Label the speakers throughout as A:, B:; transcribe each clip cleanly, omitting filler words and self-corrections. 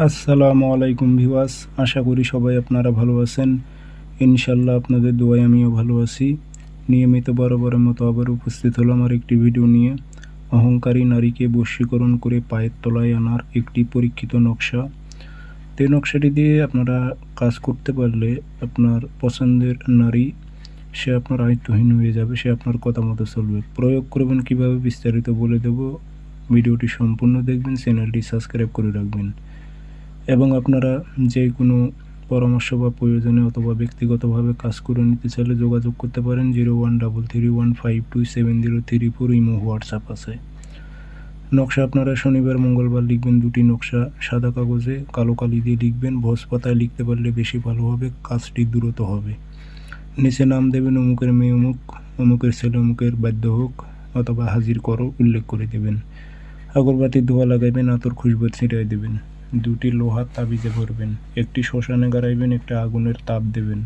A: আসসালামু আলাইকুম ভিউয়ার্স, আশা করি সবাই আপনারা ভালো আছেন। ইনশাল্লাহ আপনাদের দোয়ায় আমিও ভালো আছি। নিয়মিত বরাবরের মতো আবার উপস্থিত হলাম আর একটি ভিডিও নিয়ে। অহংকারী নারীকে বশীকরণ করে পায়ের তলায় আনার একটি পরীক্ষিত নকশা। তো এই নকশাটি দিয়ে আপনারা কাজ করতে পারলে আপনার পছন্দের নারী সে আপনার আয়ত্তহীন হয়ে যাবে, সে আপনার কথা মতো চলবে। প্রয়োগ করবেন কিভাবে বিস্তারিত বলে দেব। ভিডিওটি সম্পূর্ণ দেখবেন, চ্যানেলটি সাবস্ক্রাইব করে রাখবেন এবং আপনারা যে কোনো পরামর্শ বা প্রয়োজনে অথবা ব্যক্তিগতভাবে কাজ করে নিতে চাইলে যোগাযোগ করতে পারেন। 0133152703 ইমো হোয়াটসঅ্যাপ আছে। নকশা আপনারা শনিবার মঙ্গলবার লিখবেন, দুটি নকশা সাদা কাগজে কালো কালি দিয়ে লিখবেন। ভোজ পাতায় লিখতে পারলে বেশি ভালো হবে, কাজটি দ্রুত হবে। নিচে নাম দেবেন, অমুকের মেয়ে অমুক, অমুকের ছেলে অমুকের বাধ্য হোক অথবা হাজির করো উল্লেখ করে দেবেন। আগরবাতির ধোঁয়া লাগাইবেন, আতর খুশবু ছিটাই দেবেন। দুটি লোহার তাবিজে ভরবেন, একটি শ্মশানে গাড়াইবেন, একটা আগুনের তাপ দেবেন,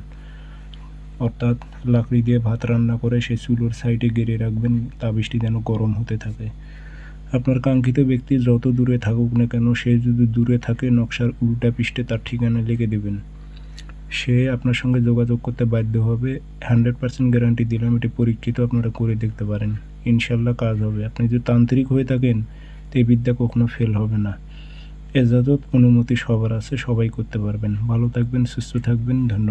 A: অর্থাৎ লাকড়ি দিয়ে ভাত রান্না করে সে চুলোর সাইডে গেড়ে রাখবেন, তাবিজটি যেন গরম হতে থাকে। আপনার কাঙ্ক্ষিত ব্যক্তি যত দূরে থাকুক না কেন, সে যদি দূরে থাকে নকশার উল্টা পৃষ্ঠে তার ঠিকানা লিখে দেবেন। সে আপনার সঙ্গে যোগাযোগ করতে বাধ্য হবে। 100% গ্যারান্টি দিলাম, এটি পরীক্ষিত, আপনারা করে দেখতে পারেন, ইনশাল্লাহ কাজ হবে। আপনি যদি তান্ত্রিক হয়ে থাকেন তো এই বিদ্যা কখনো ফেল হবে না। এজাজত অনুমতি সবার আছে, সবাই করতে পারবেন। ভালো থাকবেন, সুস্থ থাকবেন, ধন্যবাদ।